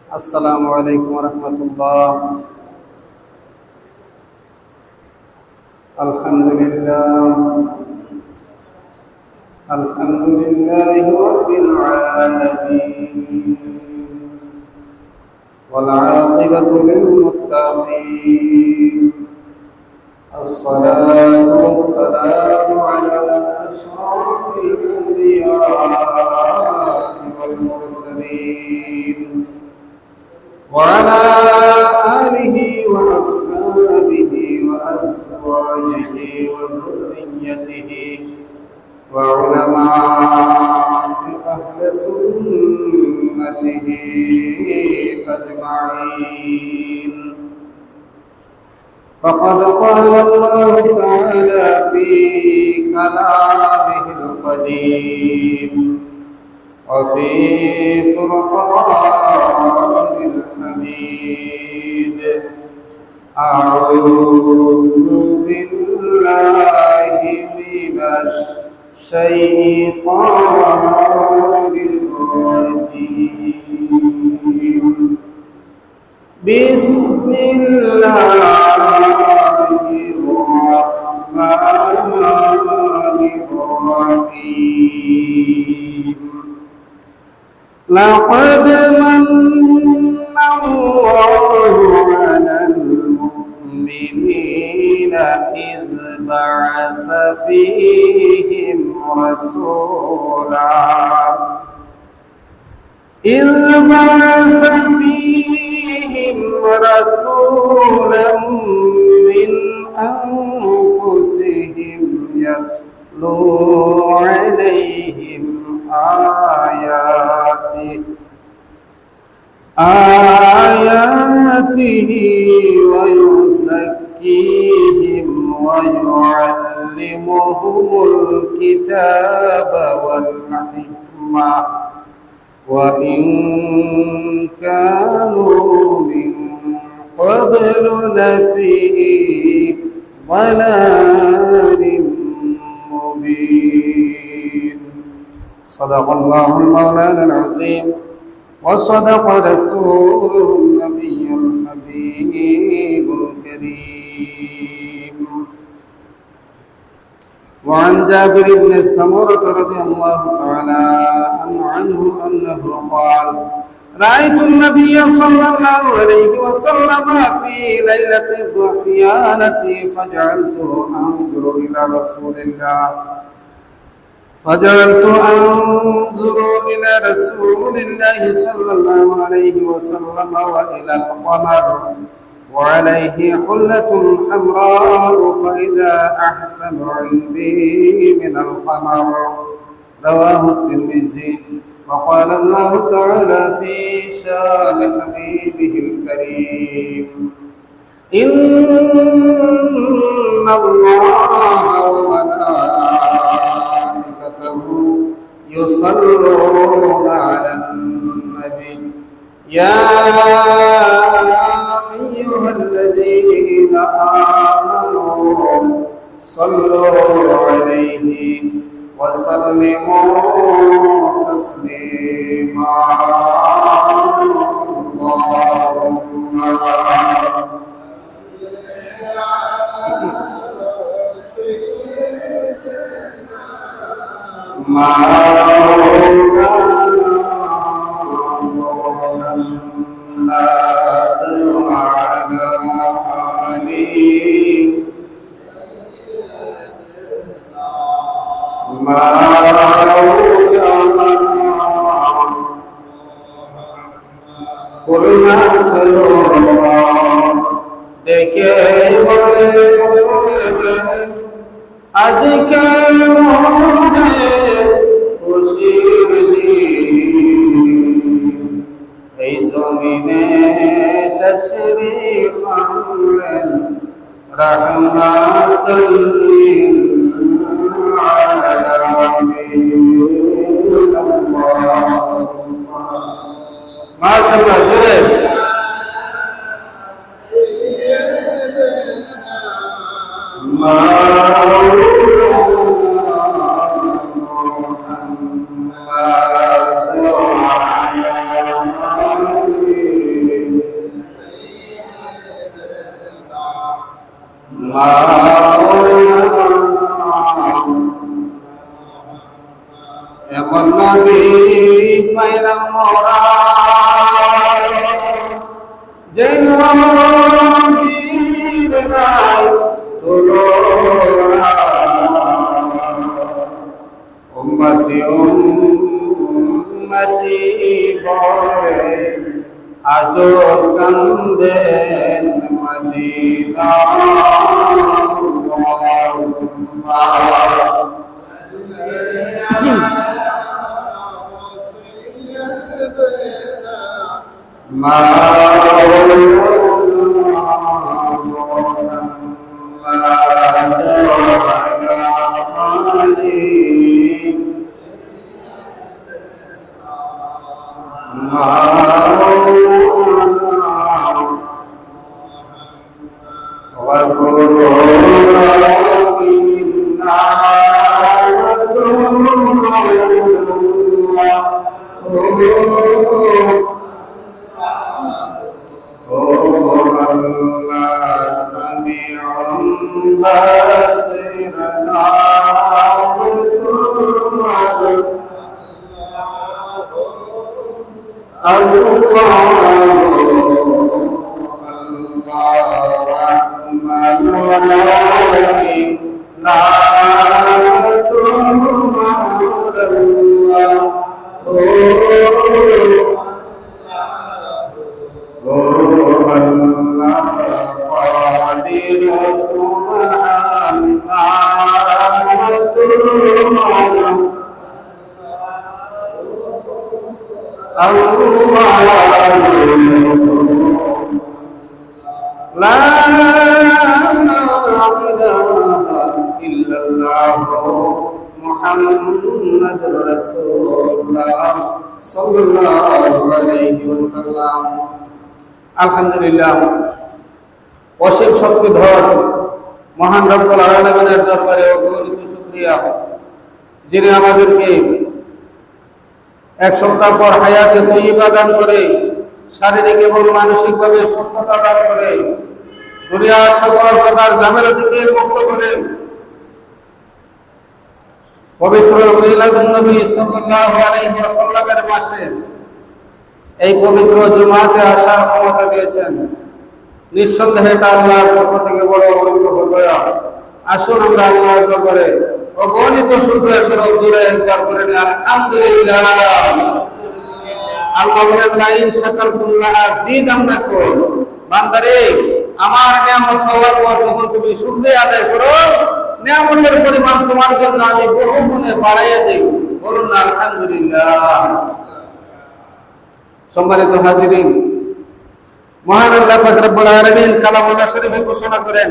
আসসালামু আলাইকুম রাহমাতুল্লাহ। আলহামদুলিল্লাহ আলহামদুলিল্লাহি রাব্বিল আলামিন ওয়াল আকিবাতু লিল মুত্তাকিন। الصلاة والسلام على أشرف الأنبياء والمرسلين وعلى آله وأصحابه وأزواجه وذريته وعلماء أهل سنته أجمعين. فقد قال الله تعالى في كلامه القديم وفي فرقان الحميد: أعوذ بالله من الشيطان الرجيم. بسم الله الرحمن الرحيم. لقد من الله على المؤمنين إذ بعث فيهم رسولا من أنفسهم يتلو عليهم آياته ويزكيهم ويعلمهم الكتاب والحكمة وإن كانوا من قبل لفي ضلال مبين. صدق الله المولانا العظيم وصدق رسوله النبي الحبيب الكريم. وعن جابر بن سمرة رضي الله تعالى عنه أنه قال: رأيت النبي صلى الله عليه وسلم في ليلة الضحيانة فجعلت أنظر إلى رسول الله صلى الله عليه وسلم وإلى القمر وعليه حلة حمراء فإذا أحسن عندي من القمر. رواه الترمذي. وقال الله تعالى في شان حبيبه الكريم: إن الله وملائكته يصلون على النبي يا أيها الذين آمنوا صلوا عليه وسلموا تسليما. اللهم مولانا محمد وعلى آله কুলনা ফেলো ডেকে বলে আজকে মোরে খুশির দিন, এই জমিনে তশরীফ আনলেন রহমাতুল লিল আলামিন। মাশাআল্লাহ জোরে মাওলানা পাইলাম মোরা যে নবীর নাই তুলনা উম্মতি উম্মতি বলে আজো কান্দেন মদিনা আলহামদুলিল্লাহ অসীম শক্তিধর মহান রব্বুল আলামিনের দরবারে অগণিত শুকরিয়া যিনি আমাদেরকে এক সপ্তাহ পর হায়াতে তৈয়বা দান করে শারীরিক এবং মানসিকভাবে সুস্থতা দান করে দুনিয়ার সকল প্রকার ঝামেলা থেকে মুক্ত করে পবিত্র মিলাদুন নবী সাল্লাল্লাহু আলাইহি ওয়াসাল্লামের মাসে এই পবিত্র জুমাতে আসার ক্ষমতা দিয়েছেন। নিঃসন্দেহে এটা আল্লাহর পক্ষ থেকে বড় অনুগ্রহ দয়া। আসুন আমরা আল্লাহর দরবারে অগণিত শুকরিয়া স্বরূপ জুড়ে একবার করে আলহামদুলিল্লাহ। আল্লাহ বলেন লা ইন শাকারতুম লা আযীদান্নাকুম। বান্দারে আমার নিয়ামত পাওয়ার পর যখন তুমি শুকরিয়া আদায় করো নিয়ামতের পরিমাণ তোমার জন্য আমি বহু গুণে বাড়াইয়া দেই। বলুন আলহামদুলিল্লাহ। সম্মানিত হাজিরিন, মহান আল্লাহ পাক রব্বুল আলামিন কালামুল্লাহ শরীফে ঘোষণা করেন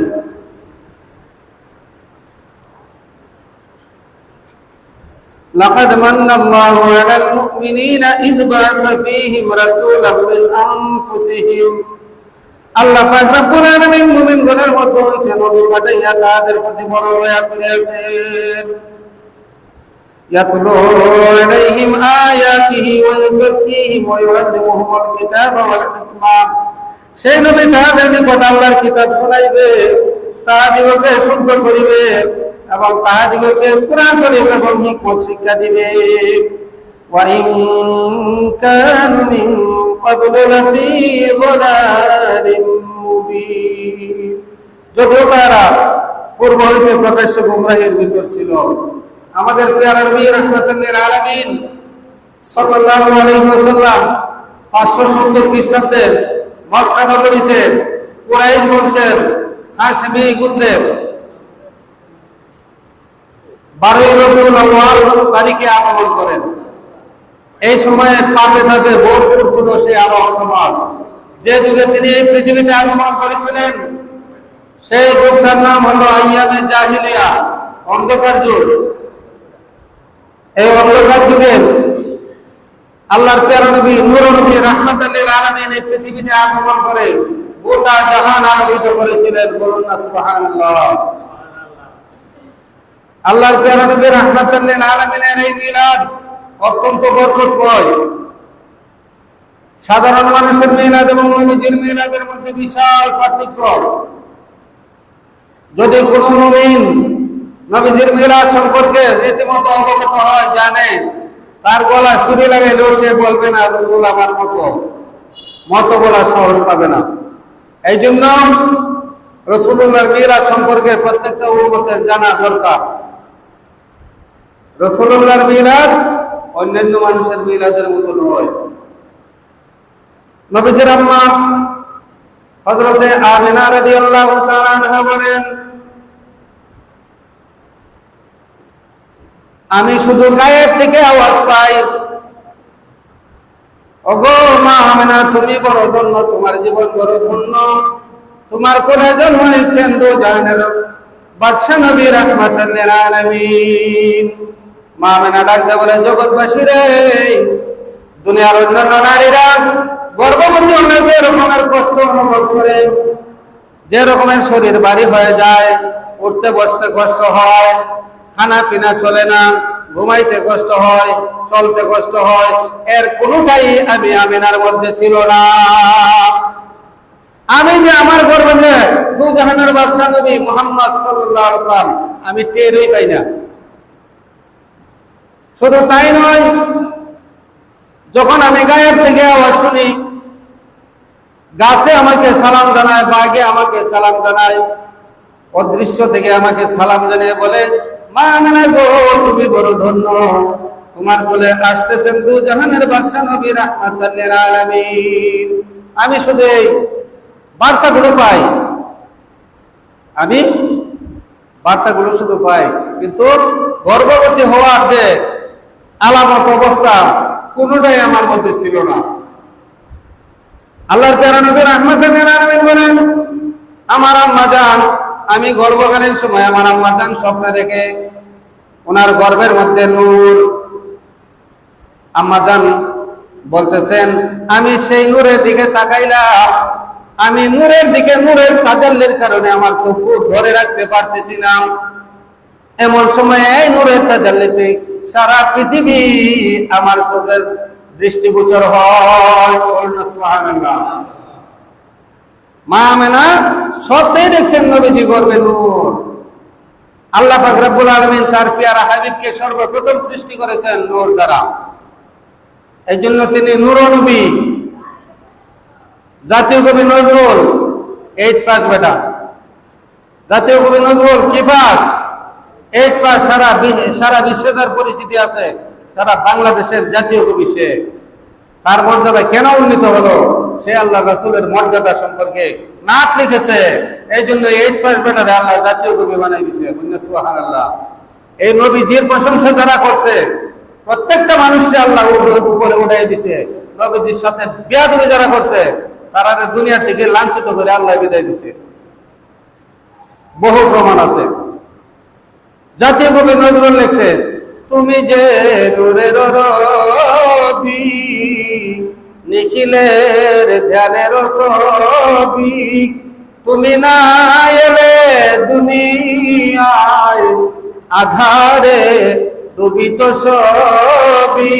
লাকাদ মান্নাল্লাহু আলাল মুমিনিনা ইয বা'আসা ফীহিম রাসূলাম মিন আনফুসিহিম। আল্লাহ পাক রব্বুল আলামিন মুমিনগণের মধ্যে হইতে নবী পাঠাইয়া তাদের প্রতি বড় দয়া করিয়াছেন। يتلو عليهم آياته ويزكيهم ويعلمهم الكتاب والحكمة। সেই নবী তাদের নিকট আল্লাহর কিতাব শোনাইবে, তাহাদিগকে শুদ্ধ করিবে এবং তাহাদিগকে কুরআন শরীফ এবং হিকমত শিক্ষা দিবে। وإن كانوا من قبل لفي ضلال مبين। যদিও তারা পূর্ব হইতে প্রকাশ্য গুমরাহির ভিতর ছিল। আমাদের প্রিয় নবী রাহমাতুল লিল আলামিন সাল্লাল্লাহু আলাইহি ওয়াসাল্লাম 570 খ্রিস্টাব্দের মক্কা নগরীতে কুরাইশ বংশের হাশমি গোত্রের 12 রবিউল আউয়াল তারিখে আগমন করেন। এই সময়ে পাপে তাতে ভরপুর ছিল সেই আরব সমাজ। যে যুগে তিনি এই পৃথিবীতে আগমন করেছিলেন সেই যুগটার নাম হলো আইয়ামে জাহিলিয়া, অন্ধকার যুগ। এই অন্ধকার যুগে আল্লাহর প্যারা নবী নূর নবী রাহমাতুল লিল আলামিন এই পৃথিবীতে আগমন করে গোটা জাহান আলোকিত করেছিলেন। বলুন না সুবহানাল্লাহ। আল্লাহর প্যারা নবী রাহমাতুল লিল আলামিনের এই মিলাদ অত্যন্ত বরকতময়। সাধারণ মানুষের মিলাদ এবং নবীজির মিলাদের মধ্যে বিশাল পার্থক্য। যদি কোনো মুমিন নবীজির মিলাদ সম্পর্কে রীতিমতো অবগত হয়, জানে, তার গলায় ছুরি লাগাইলেও সে বলবে না রাসূল আমার মতো বলার সাহস পাবে না। এই জন্য রাসূলুল্লাহর মিলাদ সম্পর্কে প্রত্যেকটা উম্মতের জানা দরকার। রাসূলুল্লাহর মিলাদ অন্যান্য মানুষের মিলাদের মতো নয়। নবীজির আম্মা হযরতে আমিনা রাদিয়াল্লাহু তাআলা আনহা বলেন, আমি শুধু গায়েব থেকে আওয়াজ পাই, ওগো মা আমিনা তুমি বড় ধন্য, তোমার জীবন বড় ধন্য, তোমার কোলে জন্ম হয়েছেন দু জাহানের বাদশা নবী রাহমাতাল লিল আলামিন। মা আমিনা ডাকতে বলে, জগৎবাসী রে, দুনিয়ার অন্যান্য নারীরা গর্ভবতী হলে যে রকমের কষ্ট অনুভব করে, যে রকমের শরীর ভারী হয়ে যায়, উঠতে বসতে কষ্ট হয়, খানা পিনা চলে না, ঘুমাইতে কষ্ট হয়, চলতে কষ্ট হয়, এর কোনোটাই আমি আমিনার মধ্যে ছিল না। আমি যে আমার গর্ভে যে দু জাহানের বাদশা নবী মুহাম্মদ সাল্লাল্লাহু আলাইহি ওয়াসাল্লাম, আমি টেরই পাই না। শুধু তাই নয়, যখন আমি গায়েব থেকে আওয়াজ শুনি, গাছে আমাকে সালাম জানায়, বাঘে আমাকে সালাম জানায়, অদৃশ্য থেকে আমাকে সালাম জানিয়ে বলে, মা আমিনা গো তুমি বড় ধন্য, তোমার কোলে আসতেছেন দু জাহানের বাদশা নবী রাহমাতাল লিল আলামিন। আমি শুধু এই বার্তাগুলো পাই, আমি বার্তাগুলো শুধু পাই, কিন্তু গর্ভবতী হওয়ার যে আলামত অবস্থা কোনোটাই আমার মধ্যে ছিল না। আল্লাহর প্যারা নবী রাহমাতাল লিল আলামিন বলেন, আমার আম্মা জান, আমি গর্ভকালীন সময় আমার আম্মা জান স্বপ্নে দেখে ওনার গর্ভের মধ্যে নূর। আম্মা জান বলতেছেন, আমি সেই নূরের দিকে তাকাইলাম, আমি নূরের দিকে, নূরের তাজাল্লির কারণে আমার চোখ ধরে রাখতে পারতেছি না। এমন সময় এই নূরের তাজাল্লিতে সারা পৃথিবী আমার চোখের দৃষ্টিগোচর হয়। সুবহানাল্লাহ। মা আমিনা স্বপ্নেই দেখছেন নবীজি গর্ভে নূর। আল্লাহ পাক রব্বুল আলামিন তার পেয়ারা হাবিবকে সর্বপ্রথম সৃষ্টি করেছেন নূর দ্বারা, এই জন্য তিনি নূর নবী। জাতীয় কবি নজরুল 8 পাস বেটা, জাতীয় কবি নজরুল কি পাস? 8 পাস। সারা বিশ্বে তার পরিচিতি আছে, সারা বাংলাদেশের জাতীয় কবি সে। তার মর্যাদা কেন উন্নীত হলো? সে আল্লাহ রাসূলের মর্যাদা সম্পর্কে নাত লিখেছে, এই জন্য 8 পাস বেটারে আল্লাহ জাতীয় কবি বানাই দিয়েছে। সুবহানাল্লাহ। এই নবীজির প্রশংসা যারা করছে, প্রত্যেকটা মানুষকে আল্লাহ উপরে উঠাই দিছে। নবীজির সাথে বেয়াদবি যারা করছে, তারা দুনিয়া থেকে লাঞ্ছিত করে আল্লাহ বিদায় দিছে। বহু প্রমাণ আছে। জাতীয় কবি নজরুল লিখছে, তুমি যে নূরের রবি, নিখিলের ধ্যানের ছবি, তুমি না এলে দুনিয়ায় আধারে ডুবিত সবই।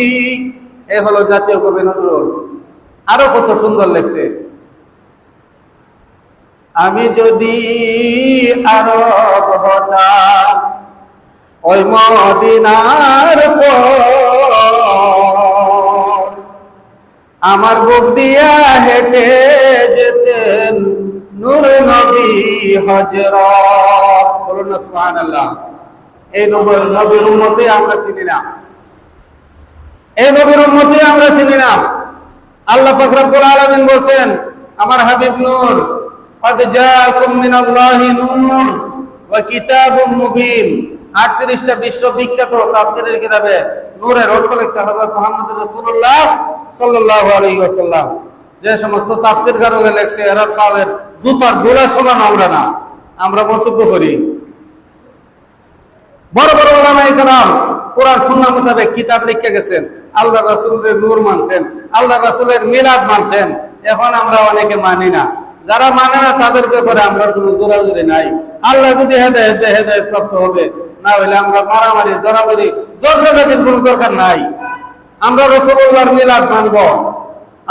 এ হলো জাতীয় কবি নজরুল। আরো কত সুন্দর লেখছে, আমি যদি আরব হতাম ওই মদিনার পর, আমার বুক দিয়া হেঁটে যেতেন নূর নবী হযরত। বলুন না সুবহানাল্লাহ। এই নবীর উম্মতে আমরা চিনি না, এই নবীর উম্মতে আমরা চিনি না। আল্লাহ পাক রব্বুল আলামিন বলেন, আমার হাবিব নূর, قد جاءكم من الله نور وكتاب مبين। 38টা বিশ্ববিখ্যাত তাফসীরের কিতাবে নূরের অর্থ লেখছে হযরত মুহাম্মদ রাসূলুল্লাহ সাল্লাল্লাহু আলাইহি ওয়াসাল্লাম। যে সমস্ত তাফসীরকাররা লেখছে, এরা পালের জুতার গোলা সমান আমরা না, আমরা মন্তব্য করি। বড় বড় উলামায়ে কেরাম কোরআন সুন্নাহ মোতাবেক কিতাব লিখে গেছেন, আল্লাহ রাসূলের নূর মানছেন, আল্লাহ রাসূলের মিলাদ মানছেন। এখন আমরা অনেকে মানি না। যারা মানে না তাদের ব্যাপারে আমরা কোনো জোরাজুরি নাই। আল্লাহ যদি হেদায়েত দেয়, হেদায়েত প্রাপ্ত হবে, না হলে আমরা মারামারি জোরাজুরি জোরজাটির কোনো দরকার নাই। আমরা রাসূলুল্লাহর মিলাদ মানব,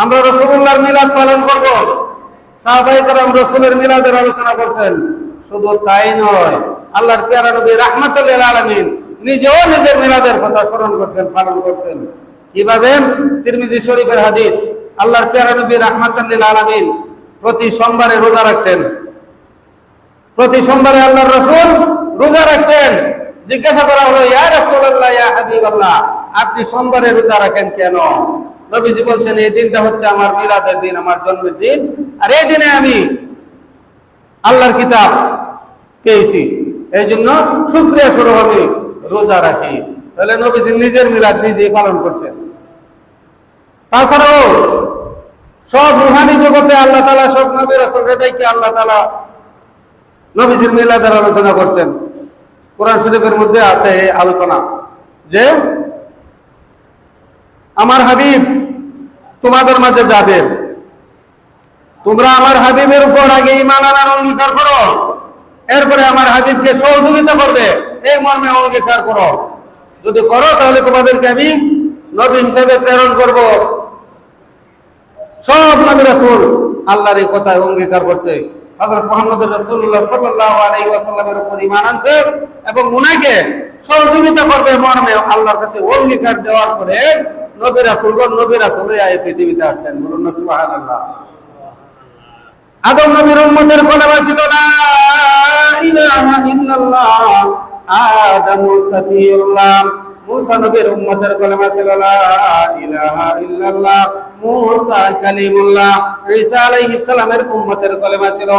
আমরা রাসূলুল্লাহর মিলাদ পালন করব। সাহাবায়ে কেরাম রাসূলের মিলাদের আলোচনা করছেন। শুধু তাই নয়, আল্লাহর প্যারা নবী রাহমাতুল লিল আলামিন নিজেও নিজের মিলাদের কথা স্মরণ করছেন, পালন করছেন। কিভাবে? তিরমিজি শরীফের হাদিস, আল্লাহর প্যারা নবী রাহমাতাল লিল আলামিন প্রতি সোমবারে রোজা রাখতেন। প্রতি সোমবারে আল্লাহর রাসূল রোজা রাখতেন। জিজ্ঞাসা করা হলো, ইয়া রাসূলুল্লাহ, ইয়া হাবিবাল্লাহ, আপনি সোমবারে রোজা রাখেন কেন? নবীজি বলছেন, এই দিনটা হচ্ছে আমার মিলাদের দিন, আমার জন্মের দিন, আর এই দিনে আমি আল্লাহর কিতাব পেয়েছি, এই জন্য শুকরিয়া স্বরূপ আমি রোজা রাখি। তাহলে নবীজি নিজের মিলাদ নিজেই পালন করছেন। তাছাড়াও সব রুহানি জগতে আল্লাহ তাআলা সব নবী রাসূলদেরকে আল্লাহ তাআলা নবীজির মিলাদের আলোচনা করছেন। কোরআন শরীফের মধ্যে আছে এই আলোচনা যে আমার হাবিব তোমাদের মাঝে যাবে, তোমরা আমার হাবিবের উপর আগে ঈমান আনার অঙ্গীকার করো, এরপরে আমার হাবিবকে সহযোগিতা করবে, এই মর্মে অঙ্গীকার করো। যদি করো তাহলে তোমাদেরকে আমি নবী হিসেবে প্রেরণ করব। সব নবী রাসূল আল্লাহর এই কথায় অঙ্গীকার করছে। হযরত মুহাম্মদ রাসূলুল্লাহ সাল্লাল্লাহু আলাইহি ওয়াসাল্লামের উপর ঈমান আনছে এবং উনাকে সহযোগিতা করবে মর্মে আল্লাহর কাছে অঙ্গীকার দেওয়ার পরে নবী রাসূলগণ নবী রাসূলের এই পৃথিবীতে আসছেন। বলুন না সুবহানাল্লাহ। আদম নবীর উম্মতের কলেমা ছিল লা ইলাহা ইল্লাল্লাহ, আদমু সাফিউল্লাহ। মুসা নবীর উম্মতের কলেমা ছিল লা ইলাহা ইল্লাল্লাহ, মুসা কালিমুল্লাহ। ঈসা আলাইহিস সালামের উম্মতের কলেমা ছিল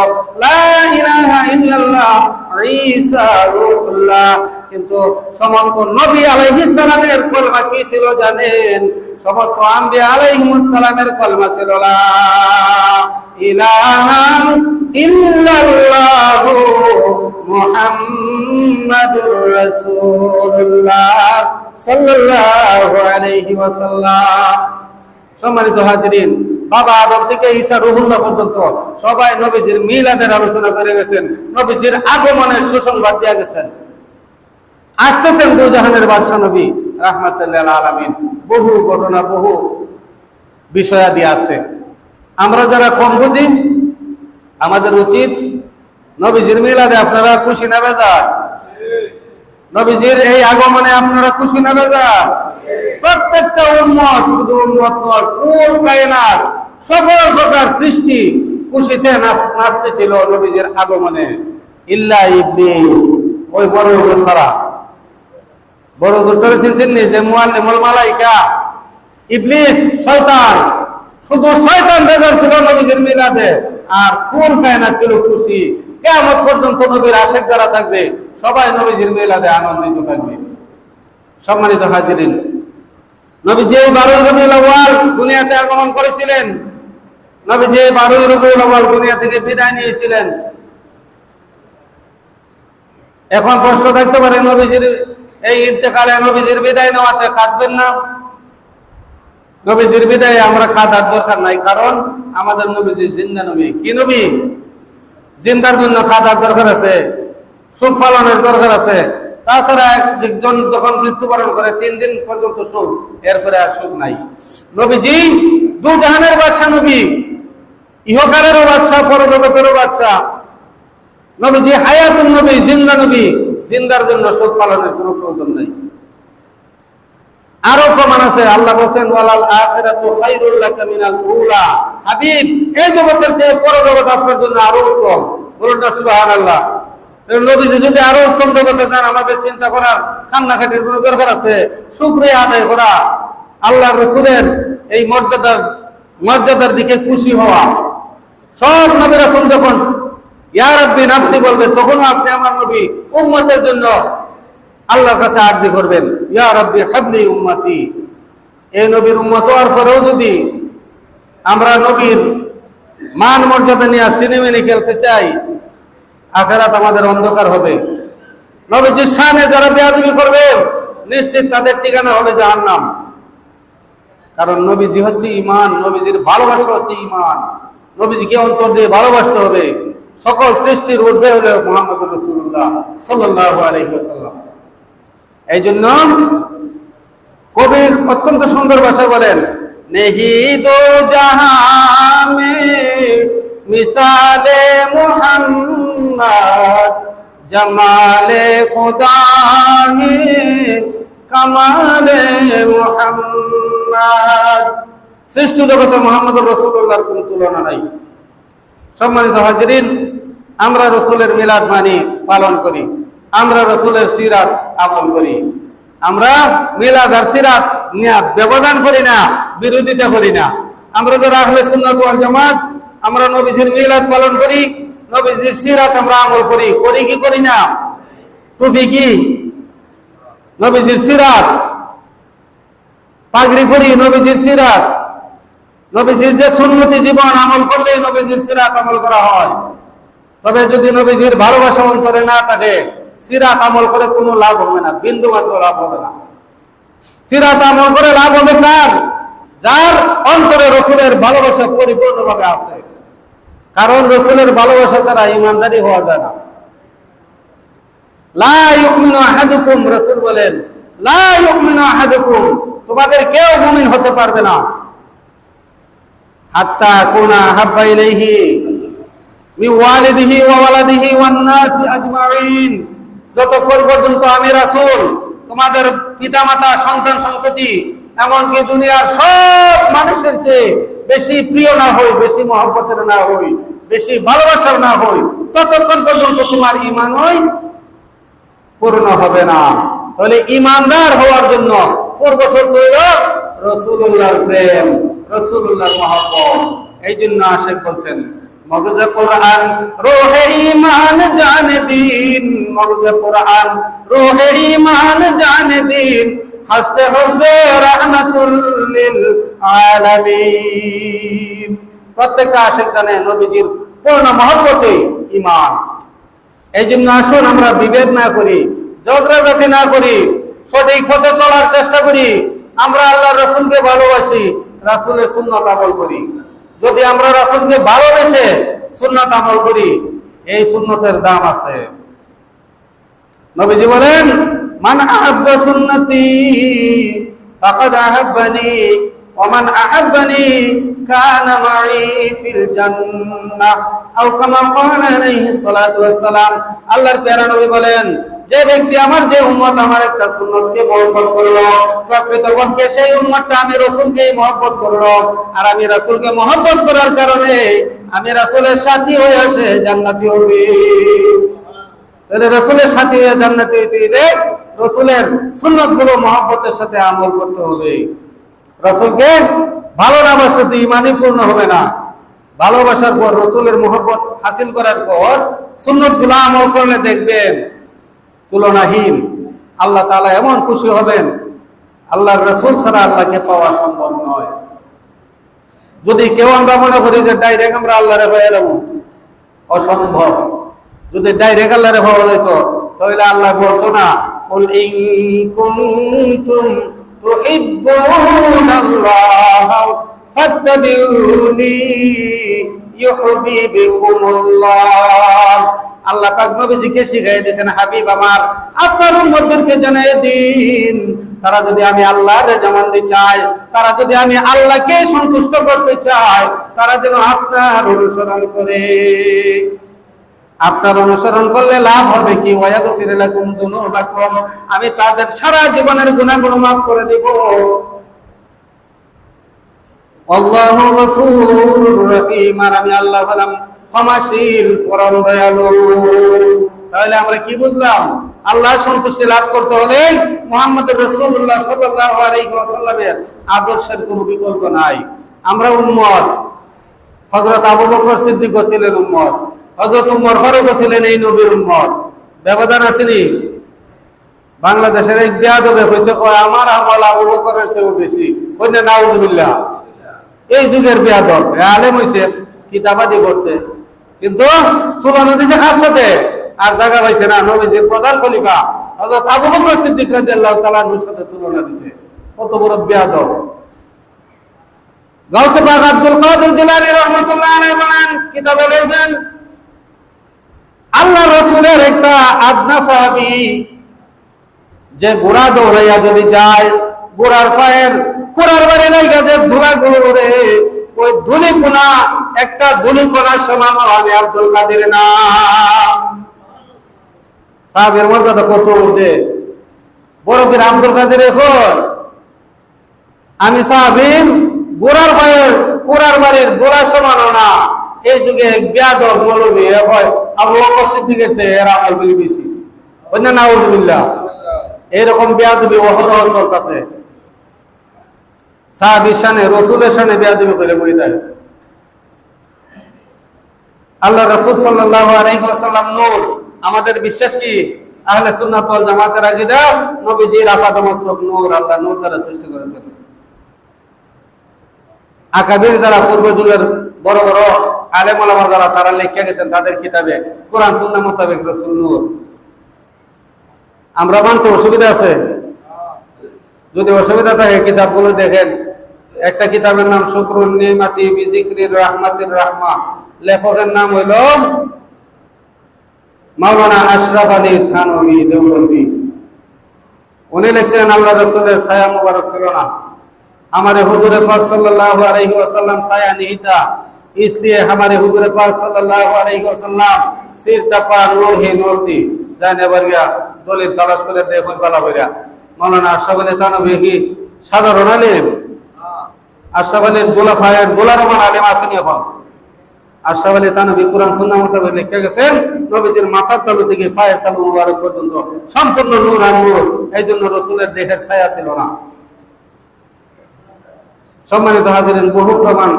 লা ইলাহা ইল্লাল্লাহ, ঈসা রূহুল্লাহ। কিন্তু সমস্ত নবী আলাইহিস সালামের কলেমা কি ছিল জানেন? সমস্ত আম্বিয়া আলাইহিমুস সালামের কলেমা ছিল লা ইলাহা ইল্লাল্লাহু মুহাম্মাদুর রাসূলুল্লাহ সাল্লাল্লাহু আলাইহি ওয়াসাল্লাম। সম্মানিত হাজিরিন, বাবা আদম থেকে ঈসা রূহুল্লাহ পর্যন্ত সবাই নবীজির মিলাদের আলোচনা করে গেছেন, নবীজির আগমনের সুসংবাদ দিয়ে গেছেন। আসতেছেন দু জাহানের বাদশা নবী রাহমাতুল লিল আলামিন। বহু ঘটনা, বহু বিষয়াদি আছে। আমরা যারা কম বুঝি, আমাদের উচিত নবীজির মিলাদে আপনারা খুশি না বেজার? নবীজির এই আগমনে আপনারা খুশি না বেজার? প্রত্যেকটা উম্মত, শুধু উম্মত নয়, কুল কায়নাত সকল প্রকার সৃষ্টি খুশিতে নাচতে ছিল নবীজির আগমনে, ইল্লা ইবলিস, ওই বড় হুজুর ছাড়া। বড় হুজুরটারে চিনছেন নি? যে মুআল্লিমুল মালাইকা, ইবলিস, শয়তান, শুধু শয়তান বেজার ছিল নবীজির মিলাদে, আর কুল কায়নাত ছিল খুশি। কিয়ামত পর্যন্ত নবীর আশিক যারা থাকবে সবাই নবীজির মিলাদে আনন্দিত থাকবে। সম্মানিত হাজিরিন, নবী যে 12 রবিউল আউয়াল দুনিয়াতে আগমন করেছিলেন, নবী যে 12 রবিউল আউয়াল দুনিয়া থেকে বিদায় নিয়েছিলেন, এখন প্রশ্ন থাকতে পারে নবীজির এই ইন্তেকালে, নবীজির বিদায় নেওয়াতে কাঁদবেন না? নবীজির বিদায়ে আমরা কাঁদার দরকার নাই, কারণ আমাদের নবীজি জিন্দা নবী। কি নবী? জিন্দার জন্য কাঁদার দরকার আছে, সুখ পালনের দরকার আছে। তাছাড়া একজন যখন মৃত্যুবরণ করে 3 দিন পর্যন্ত সুখ, এরপরে আর সুখ নাই। নবীজি দু জাহানের বাদশা নবী, ইহকালেরও বাদশা, পরজগতেরও বাদশা। নবীজি হায়াতুন নবী, জিন্দা নবী। জিন্দার জন্য সুখ পালনের কোনো প্রয়োজন নাই। আরো প্রমাণ আছে, আল্লাহ বলেন ওয়ালাল আখিরাতু খায়রুল লাকা মিনাল উলা। হাবিব, এই জগতের চেয়ে পরজগৎ আপনার জন্য আরো উত্তম। বলুন না সুবহানাল্লাহ। নবীজি যদি আরো উত্তম জগতে যান, আমাদের চিন্তা করার, কান্নাকাটির কোনো দরকার আছে? শুকরিয়া আদায় করা, আল্লাহর রাসূলের এই মর্যাদার দিকে খুশি হওয়া। সব নবী রাসূল যখন ইয়া রাব্বি নাফসি বলবে, তখন আপনি আমার নবী উম্মতের জন্য আল্লাহর কাছে আরজি করবেন, ইয়া রাব্বি হাবলি উম্মতি। এই নবীর উম্মত হওয়ার পরেও যদি আমরা নবীর মান মর্যাদা নিয়ে সিনেমিনি খেলতে চাই, আখিরাত আমাদের অন্ধকার হবে। নবীজির শানে যারা বেয়াদবি করবে, নিশ্চিত তাদের ঠিকানা হবে জাহান্নাম। কারণ নবীজি হচ্ছে ঈমান, নবীজির ভালোবাসা হচ্ছে ঈমান। নবীজিকে অন্তর দিয়ে ভালোবাসতে হবে। সকল সৃষ্টির ঊর্ধ্বে হলো মুহাম্মদুর রাসূলুল্লাহ সাল্লাল্লাহু আলাইহি ওয়াসাল্লাম। এই জন্য কবি অত্যন্ত সুন্দর ভাষায় বলেন, নেহি দো জাহাঁ মে মিসালে মুহাম্মদ, জামালে খুদা হে কামালে মুহাম্মদ। মুহাম্মদ, শ্রেষ্ঠ জগতের মুহাম্মদুর রাসূলুল্লাহর কোনো তুলনা নাই। সম্মানিত হাজিরিন, আমরা রাসূলের মিলাদ মানি, পালন করি, আমরা রাসূলের সিরাত আমল করি, আমরা মিলাদ আর সিরাত নিয়ে ব্যবধান করি না, বিরোধিতা করি না। আমরা যারা আহলে সুন্নাত ওয়াল জামাত, আমরা নবীজির মিলাদ পালন করি, নবীজির সিরাত আমরা আমল করি, করি কি করি না? টুপি কি নবীজির সিরাত, পাগড়ি পরি নবীজির সিরাত, নবীজির যে সুন্নতি জীবন আমল করলে নবীজির সিরাত আমল করা হয়। তবে যদি নবীজির ভালোবাসা অন্তরে না থাকে, সিরাত আমল করে কোনো লাভ হবে না, বিন্দু মাত্র লাভ হবে না। সিরাত আমল করে লাভ হবে কার? যার অন্তরে রাসূলের ভালোবাসা পরিপূর্ণভাবে আছে। কারণ রাসূলের ভালোবাসা ছাড়া ঈমানদারি হওয়া যায় না। লা ইউমিনু আহাদুকুম, রাসূল বলেন, লা ইউমিনু আহাদুকুম, তোমাদের কেউ মুমিন হতে পারবে না হাত্তা কুনা হাব্বা ইলাইহি মিন ওয়ালিদিহি ওয়া ওয়ালাদিহি ওয়ান নাসি আজমাইন, যতক্ষণ পর্যন্ত আমি রাসূল তোমাদের পিতামাতা, সন্তান সন্ততি, এমনকি দুনিয়ার সব মানুষের চেয়ে বেশি প্রিয় না হই, বেশি মহব্বতের না হই, বেশি ভালোবাসার না হই, ততক্ষণ পর্যন্ত তোমার ঈমানই পূর্ণ হবে না। তাহলে ঈমানদার হওয়ার জন্য পূর্ব শর্ত হইল রাসূলুল্লাহর প্রেম, রাসূলুল্লাহর মহব্বত। এই জন্য আশিক বলছেন, মগজে কোরআন রোহে ঈমান জানে দিন, মগজে কোরআন রোহে ঈমান জানে দিন, হাসতে হবে রাহমাতুল লিল আলামিন। প্রত্যেক আশিক জানে নবীজির পূর্ণ মহব্বতে ঈমান। এই জন্য আসুন আমরা বিভেদ না করি, ঝগড়াঝাটি না করি, সঠিক পথে চলার চেষ্টা করি। আমরা আল্লাহর রাসূলকে ভালোবাসি, রাসূলের সুন্নাত আমল করি। যদি আমরা রাসূলকে ভালোবেসে সুন্নাত আমল করি, এই সুন্নতের দাম আছে। নবীজি বলেন, মান আহাব্বা সুন্নতি ফাকাদ আহাব্বানি ওয়া মান আহাব্বানি কানা মাই ফিল জান্নাহ, আও কামা ক্বালা আলাইহিস সালাতু ওয়াস সালাম। আল্লাহর প্যারা নবী বলেন, যে ব্যক্তি আমার, যে উম্মত আমার একটা সুন্নতকে মহব্বত করলো, প্রকৃতপক্ষে সেই উম্মতটা আমি রাসূলকে মহব্বত করলো, আর আমি রাসূলকে মহব্বত করার কারণে আমি রাসূলের সাথী হয়ে সে জান্নাতি হবে। তাহলে রাসূলের সাথী হয়ে জান্নাতি হইতে হলে রাসূলের সুন্নতগুলো মহব্বতের সাথে আমল করতে হবে। রাসূলকে ভালো না বাসলে তো ঈমানই পূর্ণ হবে না। ভালোবাসার পর, রাসূলের মহব্বত হাসিল করার পর সুন্নতগুলো আমল করলে দেখবেন তুলনাহীন। আল্লাহ তাআলা এমন খুশি হবেন, আল্লাহর রাসূল ছাড়া আল্লাহকে পাওয়া সম্ভব নয়। যদি কেউ আমরা মনে করি যে ডাইরেক্ট আমরা আল্লাহরে হয়ে যাব, অসম্ভব। যদি ডাইরেক্ট আল্লাহরে হওয়া যেত তাহলে আল্লাহ বলতো না, কুল ইন কুনতুম তুহিব্বুনাল্লাহ ফাত্তাবিউনি ইউহিব্বুকুমুল্লাহ। আল্লাহ পাক নবীজিকে শিখিয়ে দিয়েছেন, হাবিব আমার, আপনার উম্মতদেরকে জানিয়ে দিন, তারা যদি আমি আল্লাহর রেজামন্দি চায়, তারা যদি আমি আল্লাহকে সন্তুষ্ট করতে চায়, তারা যেন আপনার অনুসরণ করে। আপনার অনুসরণ করলে লাভ হবে কি? ওয়ায়াগফির লাকুম যুনুবাকুম, আমি তাদের সারা জীবনের গুনাহগুলো মাফ করে দেব। আল্লাহু গফুরুর রহিম, আর আমি আল্লাহ হলাম ক্ষমাশীল, পরম দয়ালু। তাহলে আমরা কি বুঝলাম? আল্লাহর সন্তুষ্টি লাভ করতে হলে মুহাম্মদুর রাসূলুল্লাহ সাল্লাল্লাহু আলাইহি ওয়াসাল্লামের আদর্শের কোনো বিকল্প নাই। আমরা উম্মত। হযরত আবু বকর সিদ্দিক ছিলেন উম্মত, হযরত উমর ফারুক ছিলেন এই নবীর উম্মত। ব্যবধান আসেনি? বাংলাদেশের এক বেয়াদবে কইছে, কয় আমার আমল আবু বকরের চেয়ে বেশি। কই না, নাউজুবিল্লাহ। এই যুগের বেয়াদব, আলেম হইছে, কিতাবাদি করছে, কিন্তু তুলনা দিছে কার সাথে? আর জায়গা পাইছে না, নবীজির প্রধান খলিফা হযরত আবু বকর সিদ্দিক রাদিয়াল্লাহু তাআলা আনহুর সাথে তুলনা দিছে। কত বড় বেয়াদব! গাউসে পাক আব্দুল কাদের জিলানী রাহমাতুল্লাহ আলাইহি বলেন, কিতাবে লেখেন, আল্লাহর রাসূলের একটা আদনা সাহাবী যে ঘোড়া দৌড়াইয়া যদি যায়, ঘোড়ার পায়ের ঘোড়ার বাড়ি লাগা যে ধুলাগুলো ওরে, ওই ধুলিকণা একটা ধুলিকণার সমান আমি আব্দুল কাদের না। সাহাবীর মর্যাদা কত উঠে! বরফের আব্দুল কাদের এখন আমি সাহাবীর গোড়ার ভাইয়ের কোরার বাড়ির দোলার সমানও না। এই যুগে বিয়াদব মৌলবী হয় আবু বকর সিদ্দিকের চেয়ে এর আমল বলি বেশি। বুঝলেন না? নাউজুবিল্লাহ। এরকম বিয়াদবি অহরহ চলতেছে। সাহাবীর শানে রাসূলের শানে বিয়াদবি করে বই দেয়। আল্লাহ রাসূল সাল্লাল্লাহু আলাইহি ওয়াসাল্লাম নূর। আমাদের বিশ্বাস কি? আহলে সুন্নাত ওয়াল জামাতের আকীদা নবীজির আপাদ মস্তক নূর, আল্লাহ নূর দ্বারা সৃষ্টি করেছেন। আকাবির যারা পূর্ব যুগের বড় বড় আলেম ওলামা যারা তারা লিখে গেছেন তাদের কিতাবে কোরআন সুন্নাহ মোতাবেক রাসূল নূর। আমরা মানতে অসুবিধা আছে? যদি অসুবিধা থাকে কিতাবগুলো দেখেন। একটা কিতাবের নাম শুকরুন নিমাতি বিযিকরির রাহমাতির রাহমা, লেখকের নাম হইল মাওলানা আশরাফ আলী থানভী দেওবন্দি। উনি লিখছেন আল্লাহ রাসূলের ছায়া মুবারক ছিল না, हमारे हुजूर पाक सल्लल्लाहु अलैहि वसल्लम साया नहीं था, इसलिए हमारे हुजूर पाक सल्लल्लाहु अलैहि वसल्लम सिर तपा नूर ही नूर थी। जाने बर गया दलित तलाश করে দেখুন পালা কইরা। মাওলানা আশরাফ আলী থানভী কি সাধারণ আলেম? আশরাফ আলীর গোলাফায়ের গোলারমান আলেম আছেন এখন। আশরাফ আলী থানভী কোরআন সুন্নাহ মোতাবেক লিখে গেছেন নবীজির মাথার তালু থেকে পায়ের তালু মুবারক পর্যন্ত সম্পূর্ণ নূর আর নূর। এইজন্য রাসূলের দেহের ছায়া ছিল না। সম্মানিত হাজিরিন, বহু প্রমাণ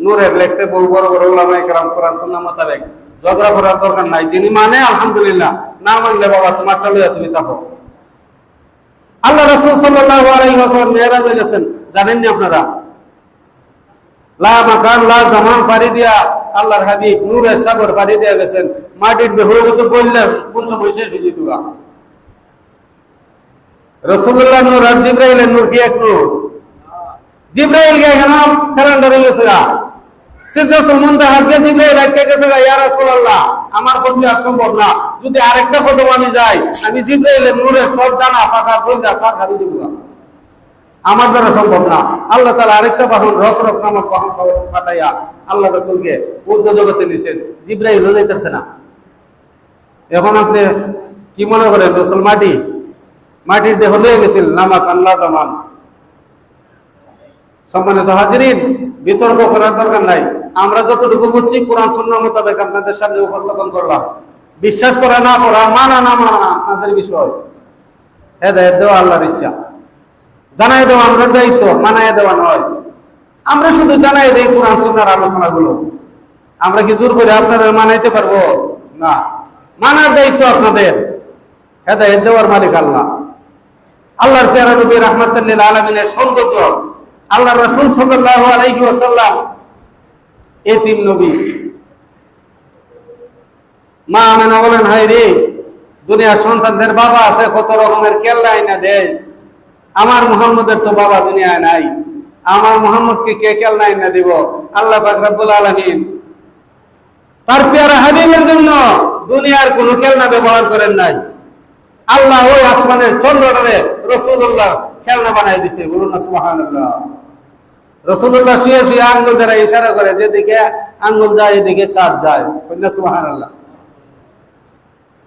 নূরের লেখছে বহু বড় বড় উলামায়ে কেরাম কোরআন সুন্নাহ মোতাবেক। ঝগড়া করার দরকার নাই। যিনি মানে আলহামদুলিল্লাহ, না মানলে বাবা তোমারটা লইয়া তুমি থাকো। আল্লাহ রাসূল সাল্লাল্লাহু আলাইহি ওয়াসাল্লাম মেরাজে গেছেন, জানেন না আপনারা? লা মাকান লা জামান ফারি দিয়া আল্লাহর হাবিব নূরের সাগর ফারি দিয়া গেছেন। মাটির দেহর মতো বললে কোন সময় শেষ হয়ে যেত। রাসূলুল্লাহ নূর আর জিবরাইলের নূর কি এক নূর? জিবরাইল কে কেন সিলিন্ডার হয়ে গেছে? সিদরাতুল মুনতাহা কে জিবরাইল আটকে গেছে, ইয়া রাসূলুল্লাহ আমার পক্ষে আর সম্ভব না, যদি আরেকটা কদম আমি যাই আমি জিবরাইলের নূরের সব দানা ফাঁকা চললা সার খাবি দিব, আমার দ্বারা সম্ভব না। আল্লাহ তাআলা আরেকটা বাহন রফরফ নামক বাহন পাঠাইয়া আল্লাহ রাসূলকে ঊর্ধ্ব জগতে নিছেন। জিবরাইল যাইতেছে না। এখন আপনি কি মনে করেন রাসূল মাটির দেহ লয়ে গেছিল? নামা কান্লা জামান। সম্মানিত হাজিরিন, বিতর্ক করার দরকার নাই। আমরা যতটুকু বুঝছি কোরআন সুন্নাহ মোতাবেক আপনাদের সামনে উপস্থাপন করলাম। বিশ্বাস করা না করা, মানা না মানা আপনাদের বিষয়। হেদায়েত দেওয়া আল্লাহর ইচ্ছা, জানাই দেওয়া আমরা দায়িত্ব, মানায় দেওয়া নয়। আমরা শুধু জানাই দেই কোরআন সুন্নাহর আলোচনাগুলো। আমরা কি জোর করে আপনারা মানাইতে পারবো? না, মানার দায়িত্ব আপনাদের। হেদায়েত দেওয়ার মালিক আল্লাহ। আল্লাহর প্যারা নবী রাহমাতুল লিল আলামিনের সৌন্দর্য, আল্লাহ রাসূল সাল্লাল্লাহু আলাইহি ওয়াসাল্লাম এতিম নবী। মা আমেনা বলেন, হায় রে, দুনিয়ার সন্তানদের বাবা আছে, কত রকমের কেল্লা আইনা দেয়। আমার মুহাম্মদের তো বাবা দুনিয়ায় নাই, আমার মুহাম্মদকে কে কেল্লা আইনা দিব? আল্লাহ পাক রব্বুল আলামিন তার প্যারা হাবিবের জন্য দুনিয়ার কোনো খেলনা ব্যবহার করেন নাই। আল্লাহ ওই আসমানের চন্দ্রটারে রাসূলুল্লাহ খেলনা বানাই দিছে। বলুন না সুবহানাল্লাহ। রাসূলুল্লাহ শুয়ে শুয়ে আঙ্গুল দ্বারা ইশারা করে, যেদিকে আঙ্গুল যায় এদিকে চাঁদ যায়। বলুন না সুবহানাল্লাহ।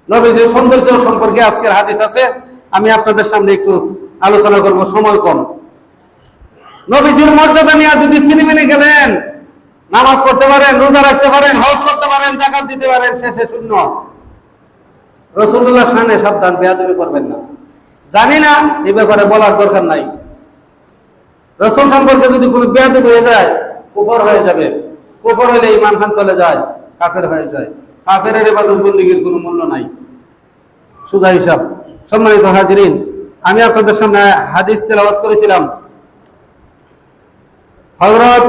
নবীজির সৌন্দর্য সম্পর্কে আজকের হাদিস আছে, আমি আপনাদের সামনে একটু আলোচনা করব, সময় কম। নবীজির মর্যাদা নিয়ে যদি সিনেমিনে গেলেন, নামাজ পড়তে পারেন, রোজা রাখতে পারেন, হজ করতে পারেন, যাকাত দিতে পারেন, শেষে শূন্য। রাসূলুল্লাহ শানে সাবধান, বেয়াদবি করবেন না। জানি না, এই ব্যাপারে বলার দরকার নাই। রাসূল সম্পর্কে যদি কোনো বেয়াদবি হয়ে যায়, কুফর হয়ে যাবে। কুফর হলে ঈমান খান চলে যায়, কাফের হয়ে যায়। কাফেরের ইবাদত বন্দেগীর কোনো মূল্য নাই, সোজা হিসাব। সম্মানিত হাজিরিন, আমি আপনাদের সামনে হাদিস তেলাওয়াত করেছিলাম। হযরত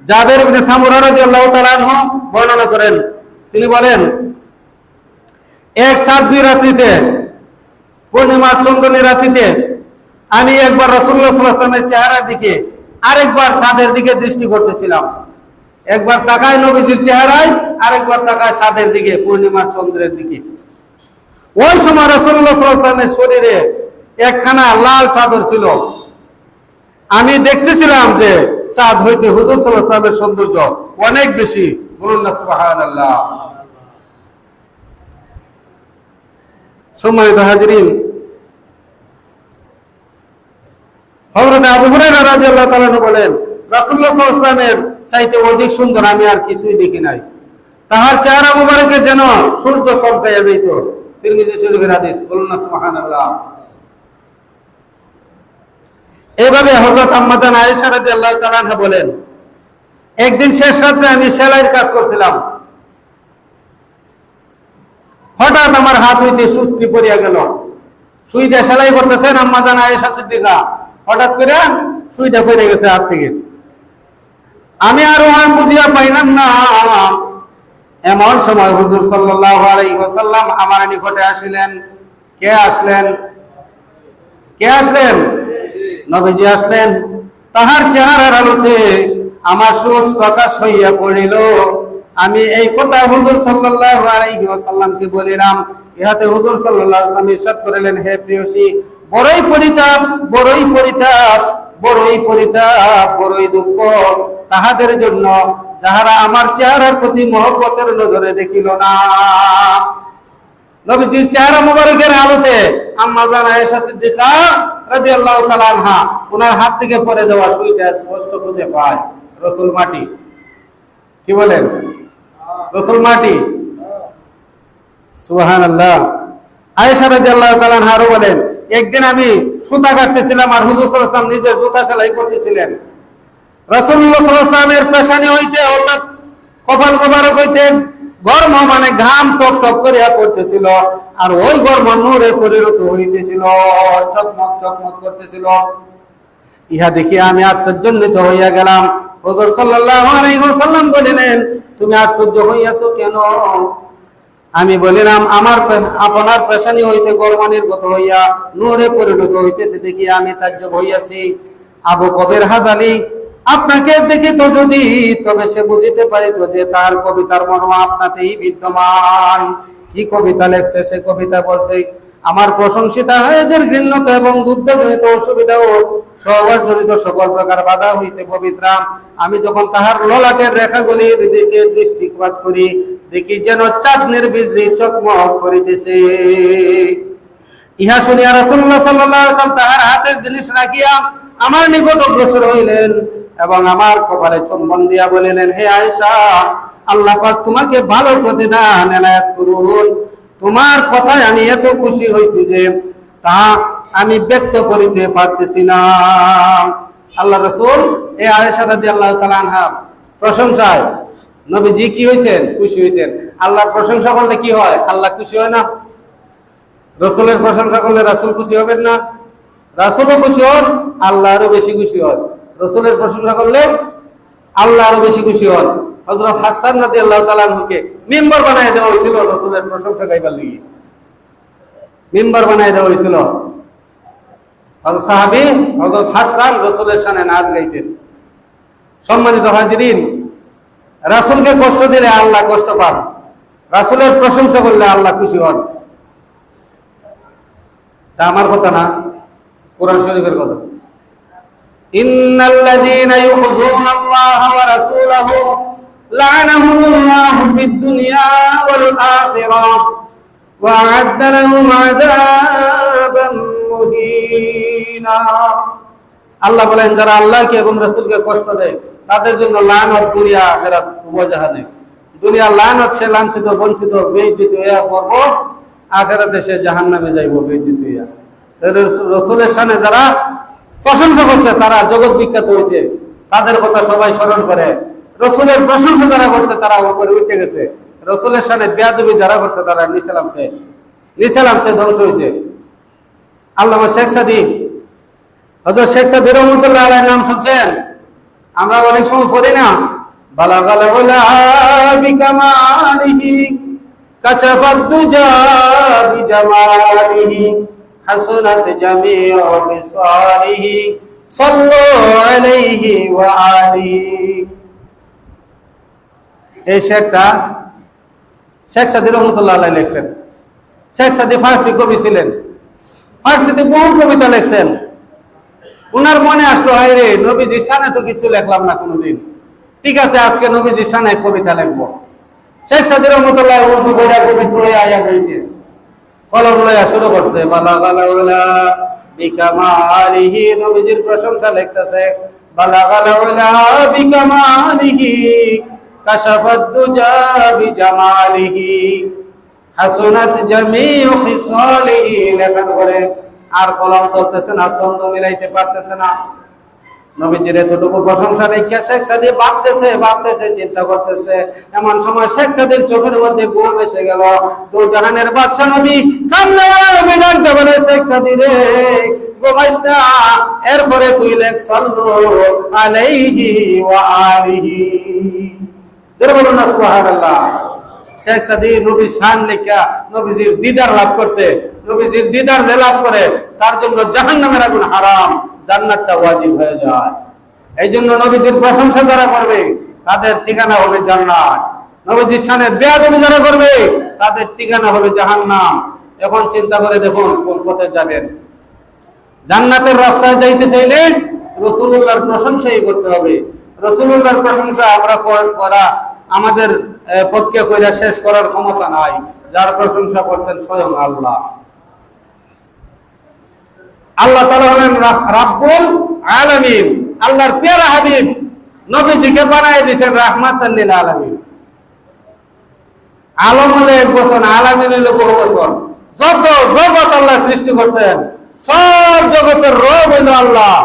জাবের ইবনে সামুরা রাদিয়াল্লাহু তাআলা আনহু বর্ণনা করেন, তিনি বলেন, এক চাঁদ দুই রাত্রিতে, পূর্ণিমা চন্দ্রনী রাত্রিতে আমি একবার রাসূলুল্লাহ সাল্লাল্লাহু আলাইহি ওয়াসাল্লামের চেহারার দিকে, আরেকবার চাঁদের দিকে দৃষ্টি করতেছিলাম। একবার তাকায় নবীজির চেহারায়, আরেকবার তাকায় চাঁদের দিকে, পূর্ণিমা চন্দ্রের দিকে। ওই সময় রাসূলুল্লাহ সাল্লাল্লাহু আলাইহি ওয়াসাল্লামের শরীরে একখানা লাল চাদর ছিল। আমি দেখতেছিলাম যে চাঁদ হইতে হুজুর সাল্লাল্লাহু আলাইহি ওয়াসাল্লামের সৌন্দর্য অনেক বেশি। বলুন না সুবহানাল্লাহ। সম্মানিত হাজিরিন, হযরত আবু হুরায়রা রাদিয়াল্লাহু তাআলা বলেন, রাসূলুল্লাহ সাল্লাল্লাহু আলাইহি ওয়াসাল্লামের চাইতে অধিক সুন্দর আমি আর কিছুই দেখি নাই। তাহার চেহারা মুবারকে যেন সূর্য চমকাইয়া যাইত। তিরমিজি শরীফের হাদিস। বলুন না সুবহানাল্লাহ। এইভাবে হযরত আম্মা জান আয়েশা রাদিয়াল্লাহু তাআলা আনহা বলেন, একদিন শেষ রাতে আমি সেলাইয়ের কাজ করছিলাম, হঠাৎ আমার হাত হইতে সুস্তি পড়িয়া গেল। সুইটা সেলাই করতেছেন আম্মা জান আয়েশা সিদ্দিকা, হঠাৎ করে সুইটা পড়ে গেছে হাত থেকে। আমি আর ওহায় বুঝিয়া পাইলাম না। এমন সময় হুজুর সাল্লাল্লাহু আলাইহি ওয়াসাল্লাম আমার নিকটে আসিলেন। কে আসলেন? কে আসলেন? নবীজি আসলেন। তাহার চেহারার আলোতে আমার সুজ প্রকাশ হইয়া পড়িল। আমি এই কথা হুজুর সাল্লাল্লাহু আলাইহি ওয়াসাল্লামকে বলিলাম। ইহাতে হুজুর সাল্লাল্লাহু আলাইহি ওয়াসাল্লাম ইরশাদ করিলেন, হে প্রিয়সী, বড়ই পরিতাপ, বড়ই পরিতাপ, বড়ই পরিতাপ, বড়ই দুঃখ তাহাদের জন্য যাহারা আমার চেহারার প্রতি মহব্বতের নজরে দেখিল না। নবীজির চেহারা মুবারকের আলোতে আম্মা জান আয়েশা সিদ্দিকা রাদিয়াল্লাহু তাআলা আনহা ওনার হাত থেকে পড়ে যাওয়া সুইটা স্পষ্ট খুঁজে পায়। রাসূল মাটি, কি বলেন? রাসূল মাটি। সুবহানাল্লাহ। আয়েশা রাদিয়াল্লাহু তাআলা আনহা আরো বলেন, একদিন আমি সুতা কাটতেছিলাম আর হুজুর সাল্লাল্লাহু আলাইহি ওয়াসাল্লাম নিজের জুতা সেলাই করতেছিলেন। রাসূলুল্লাহ সাল্লাল্লাহু আলাইহি ওয়াসাল্লামের পেশানি হইতে অর্থাৎ কপাল মোবারক হইতে গর্ম মানে ঘাম টপ টপ করিয়া পড়তেছিল, আর ওই গর্ম নূরে পরিণত হইতেছিল, চকমক চকমক করতেছিল। ইহা দেখে আমি আশ্চর্যান্বিত হইয়া গেলাম। হুজুর সাল্লাল্লাহু আলাইহি ওয়াসাল্লাম বলিলেন, তুমি আশ্চর্য হইয়াছো কেন? আমি বলিলাম, আমার আপনার পেশানি হইতে গর্ম নির্গত হইয়া নূরে পরিণত হইতেছে দেখি আমি তাজ্জব হইয়াছি। আবু কবির হাজালি আপনাকে দেখিত যদি তবে সে বুঝিতে পারিত যে তার কবিতার মর্ম আপনাতেই বিদ্যমান। কি কবিতা লেখছে? সে কবিতা বলছে, আমার প্রশংসিতা হায়েজের ঘৃণ্যতা এবং দুগ্ধজনিত অসুবিধা ও সহবাসজনিত সকল প্রকার বাধা হইতে পবিত্রা। আমি যখন তাহার ললাটের রেখাগুলির দিকে দৃষ্টিপাত করি, দেখি যেন চাঁদনির বিজলি চকমক করিতেছে। ইহা শুনিয়া রাসূলুল্লাহ সাল্লাল্লাহু আলাইহি ওয়াসাল্লাম তাহার হাতের জিনিস রাখিয়া আমার নিকট অগ্রসর হইলেন এবং আমার কপালে চুম্বন দিয়া বলিলেন, হে আয়েশা, আল্লাহ পাক তোমাকে ভালো প্রতিদান এনায়েত করুন। তোমার কথায় আমি এত খুশি হয়েছি যে তা আমি ব্যক্ত করিতে পারতেছি না। আল্লাহ রাসূল এই আয়েশা রাদিয়াল্লাহু তাআলা আনহা প্রশংসায় নবীজি কি হয়েছেন? খুশি হয়েছেন। আল্লাহর প্রশংসা করলে কি হয়? আল্লাহ খুশি হয় না? রাসূলের প্রশংসা করলে রাসূল খুশি হবেন না? রাসূলও খুশি হন, আল্লাহ আরো বেশি খুশি হন। রাসূলের প্রশংসা করলে আল্লাহ আরো বেশি খুশি হন। হযরত হাসান রাদিয়াল্লাহু তাআলা আনহুকে মিম্বার বানায় দেওয়া হয়েছিল রাসূলের প্রশংসা গাইবার লাগি। মিম্বার বানায় দেওয়া হয়েছিল। হযরত সাহাবী হযরত হাসান রাসূলের শানে নাত গাইতেন। সম্মানিত হাজিরিন, রাসূলকে কষ্ট দিলে আল্লাহ কষ্ট পান, রাসূলের প্রশংসা করলে আল্লাহ খুশি হন। তা আমার কথা না, কোরআন শরীফের কথা। ইন্নাল্লাযীনা ইউযুনা আল্লাহ ওয়া রাসূলাহু লা'নাহুমুল্লাহু ফিদ দুনিয়া ওয়াল আখিরাহ ওয়া আ'আদ্দা লাহুম আযাবান মুহীনা। আল্লাহ বলেন, যারা আল্লাহকে এবং রাসূলকে কষ্ট দেয় তাদের জন্য লানত দুনিয়া আখিরাত উভয় জাহানে। দুনিয়া লানত, সে লাঞ্ছিত, বঞ্চিত, বেইজ্জত হইয়া পড়ব, আখিরাতে সে জাহান্নামে যাইব বেইজ্জত হইয়া। রাসূলের শানে যারা প্রশংসা করছে তারা জগৎ বিখ্যাত হয়েছে, তাদের কথা সবাই স্মরণ করে। রাসূলের প্রশংসা যারা করছে তারা উপরে উঠে গেছে, রাসূলের শানে বেয়াদবি যারা করছে তারা নিচে নামছে, ধ্বংস হয়েছে। আল্লামা শেখ সাদী, হযরত শেখ সাদী রাহমাতুল্লাহ আলাইহির নাম শুনছেন? আমরা অনেক সময় পড়ি না, বালাগাল উলা বিকামালিহি কাশাফাদ দুজা বিজামালিহি হাসনাত জামিউ বিসালিহি সাল্লু আলাইহি ওয়া আলিহি। এই শেরটা শেখ সাদী রাহমাতুল্লাহ আলাইহি লিখছেন। শেখ সাদী ফার্সি কবি ছিলেন, ফার্সিতে বহু কবিতা লিখছেন। উনার মনে আসলো, হায় রে, নবীজির শানে তো কিছু লিখলাম না কোনোদিন, ঠিক আছে আজকে নবীজির শানে কবিতা লিখবো। শেখ সাদী রাহমাতুল্লাহ ওযু কইরা কবিতা লইয়া আয়া গইছে, কলম লইয়া শুরু করছে, বালাগাল উলা বিকামালিহি, নবীজির প্রশংসা লিখতেছে বালাগাল উলা বিকামালিহি কাশাফাদ দুজা বিজামালিহি হাসনাত জামিউ খিসালিহি। লেখার পরে আর কলম চলতেছে না, ছন্দ মিলাইতে পারতেছে না। নবীজির এতটুকু প্রশংসা লিখে শেখ সাদী ভাবতেছে চিন্তা করতেছে। এমন সময় শেখ সাদীর চোখের মধ্যে ঘুম এসে গেল। দু জাহানের বাদশা নবী কামনাওয়ালা নবী ডাকতে বলে, শেখ সাদী রে ঘুমাইস না, এরপরে তুই লেখ সাল্লু আলাইহি ওয়া আলিহি। জোরে বলুন না সুবহানাল্লাহ। শেখ সাদী নবীর শান লেখা নবীজির দিদার লাভ করছে। নবীজির দিদার যে লাভ করে তার জন্য জাহান্নামের আগুন হারাম, জান্নাতটা ওয়াজিব হয়ে যায়। এই জন্য নবীজির প্রশংসা যারা করবে তাদের ঠিকানা হবে জান্নাত। নবীজির শানের বেয়াদবি যারা করবে তাদের ঠিকানা হবে জাহান্নাম। এখন চিন্তা করে দেখুন কোন পথে যাবেন। জান্নাতের রাস্তায় যাইতে চাইলে রাসূলুল্লাহর প্রশংসাই করতে হবে। রাসূলুল্লাহর প্রশংসা আমরা করা আমাদের পক্ষে কইরা শেষ করার ক্ষমতা নাই। যার প্রশংসা করছেন স্বয়ং আল্লাহ। আল্লাহ তাআলা হলেন রাব্বুল আলামিন। আল্লাহর প্যারা হাবিব নবীজিকে বানায় দিয়েছেন রাহমাতাল লিল আলামিন। আলম হলে এক বছর, আলামিন হলে বহু বছর। যত জগৎ আল্লাহ সৃষ্টি করছেন সব জগতের রব হইল আল্লাহ,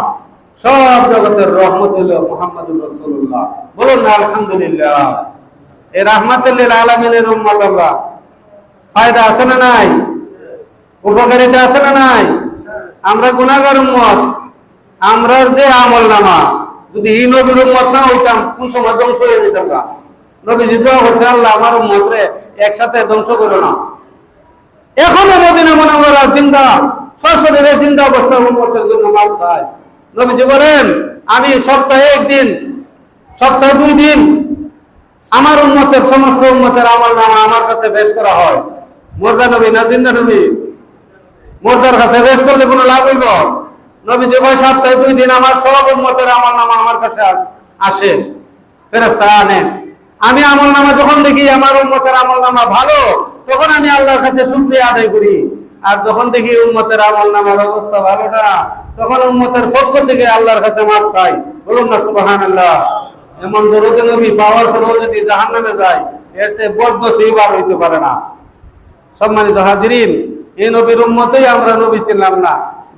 সব জগতের রহমত হইল মুহাম্মদুর রাসূলুল্লাহ। বলুন না আলহামদুলিল্লাহ। এই রাহমাতুল লিল আলামিনের উম্মত আমরা। ফায়দা আছে না নাই? উপকারিতা আছে না নাই? আমরা গুনাহগার উম্মত। আমরার যে আমলনামা যদি এই নবীর উম্মত না হইতাম কোন সময় ধ্বংস হয়ে যেতাম। নবীজি দোয়া করছে, আল্লাহ আমার উম্মতরে একসাথে ধ্বংস করো না। এখনো মদিনা মুনাওয়ারা জিন্দা, সশরীরে জিন্দা অবস্থা উম্মতের জন্য মাফ চাই। নবীজি বলেন, আমি সপ্তাহে একদিন, সপ্তাহে 2 দিন আমার উম্মতের সমস্ত উম্মতের আমলনামা আমার কাছে পেশ করা হয়। মুর্দা নবী না জিন্দা নবী? মুর্দার কাছে পেশ করলে কোনো লাভ হইব? নবীজি কয় সপ্তাহে 2 দিন আমার সব উম্মতের আমলনামা আমার কাছে আসে, ফেরেশতা আনে। আমি আমলনামা যখন দেখি আমার উম্মতের আমলনামা ভালো, তখন আমি আল্লাহর কাছে শুকরিয়া আদায় করি। আর যখন দেখি উম্মতের আমলনামার অবস্থা ভালো না, তখন উম্মতের পক্ষ থেকে আল্লাহর কাছে মাফ চাই। বলুন না সুবহানাল্লাহ। এমন দরুদ নবী পাওয়ার পরেও যদি জাহান্নামে যায়, এর চেয়ে বড় নসিব আর হইতে পারে না। সম্মানিত হাজিরিন, এই নবীর উম্মতেই আমরা নবী ছিলাম না।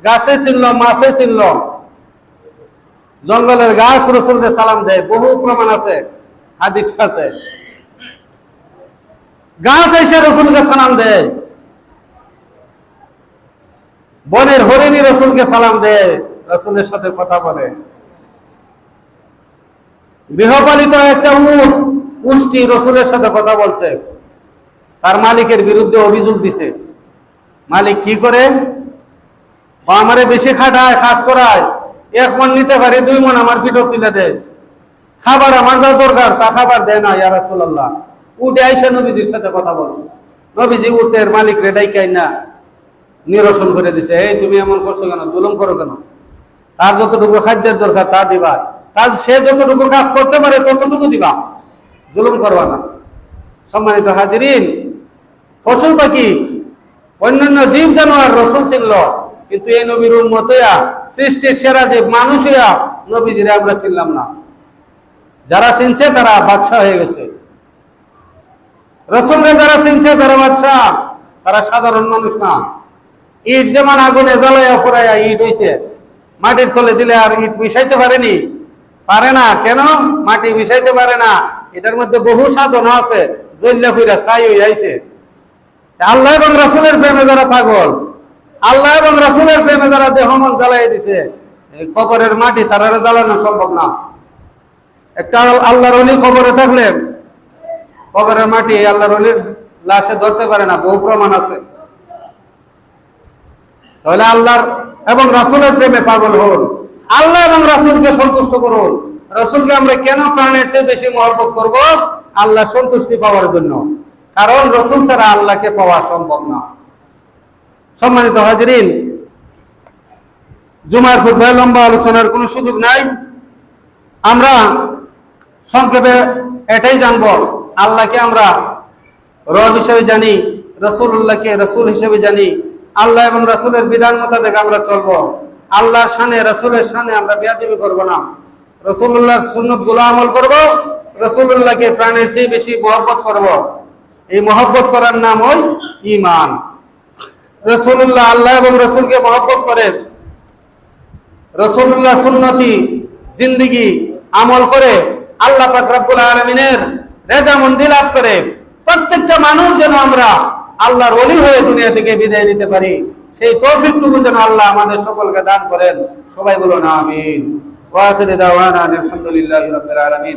গাছে ছিল, মাছে ছিল, জঙ্গলের গাছ রাসূলকে সালাম দেয়, বহু প্রমাণ আছে, হাদিস আছে। গাছ এসে রাসূলকে সালাম দেয়, বনের হরিণী রাসূলকে সালাম দেয়, রাসূলের সাথে কথা বলে। গৃহপালিত একটা উট, উটটি রাসূলের সাথে কথা বলছে, তার মালিকের বিরুদ্ধে অভিযোগ দিছে। মালিক কি করে? আমারে বেশি খাটায়, কাজ করায়, 1 মণ নিতে পারি 2 মণ আমার পিঠে তুলে দেয়। খাবার আমার যা দরকার তা খাবার দেয় না। ইয়া রাসূলুল্লাহ, উটে আইসা নবীজির সাথে কথা বলছে। নবীজি উটের মালিক রে ডাইকাই না নিরসন করে দিছে, এই তুমি এমন করছো কেন, জুলুম করো কেন? তার যতটুকু খাদ্যের দরকার তা দিবা, তার সে যতটুকু কাজ করতে পারে ততটুকু দিবা, জুলুম করবা না। সম্মানিত হাজিরিন, পশু পাখি অন্যান্য জীব জানোয়ার রাসূল ছিল, কিন্তু এই নবীর উম্মত হইয়া, সৃষ্টির সেরা যে মানুষ হইয়া নবীজিরে আমরা চিনলাম না। যারা চিনছে তারা বাদশা হয়ে গেছে। রাসূলকে যারা চিনছে তারা বাদশা, তারা সাধারণ মানুষ না। ইট যেমন আগুনে জ্বালাইয়া পোড়াইয়া ইট হইছে, মাটির তলে দিলে আর ইট মিশাইতে পারেনি, পারে না। কেন মাটি মিশাইতে পারে না? এটার মধ্যে বহু সাধনা আছে, জ্বললে ফিরা ছাই হয়ে আইছে। আল্লাহ এবং রাসূলের প্রেমে যারা পাগল, আল্লাহ এবং রাসূলের প্রেমে যারা দেহ মন জ্বালাই দিছে, কবরের মাটি তারা জ্বালানো সম্ভব না। একটা আল্লাহর ওলি কবরে থাকলে কবরের মাটি আল্লাহর ওলির লাশে ধরতে পারে না, বহু প্রমাণ আছে। তাহলে আল্লাহর এবং রাসূলের প্রেমে পাগল হন, আল্লাহ এবং রাসূলকে সন্তুষ্ট করুন। রাসূলকে আমরা কেন প্রাণের চেয়ে বেশি মহব্বত করব? আল্লাহ সন্তুষ্টি পাওয়ার জন্য, কারণ রাসূল ছাড়া আল্লাহকে পাওয়া সম্ভব না। সম্মানিত হাজিরিন, জুমার খুতবায় লম্বা আলোচনার কোনো সুযোগ নাই। আমরা সংক্ষেপে এটাই জানবো, আল্লাহকে আমরা রব হিসেবে জানি, রাসূলুল্লাহকে রাসূল হিসেবে জানি, আল্লাহ এবং রাসূলের বিধান মোতাবেক আমরা চলবো। আল্লাহর শানে রাসূলের শানে আমরা বেয়াদবি করব না। রাসূলুল্লাহর সুন্নাতগুলো আমল করব, রাসূলুল্লাহকে প্রাণের চেয়ে বেশি মহব্বত করব। এই মহব্বত করার নাম হল ঈমান। রাসূলুল্লাহ আল্লাহ এবং রাসূলকে মহব্বত করে, রাসূলুল্লাহ সুন্নতি জিন্দেগি আমল করে আল্লাহ পাক রব্বুল আলামিনের রেজামন্দি লাভ করে প্রত্যেকটা মানুষ যেন আমরা আল্লাহর ওলি হয়ে দুনিয়া থেকে বিদায় নিতে পারি, সেই তৌফিকটুকু যেন আল্লাহ আমাদের সকলকে দান করেন। সবাই বলুন আমিন। ওয়া আখিরু দাওয়ানা আলহামদুলিল্লাহি রাব্বিল আলামিন।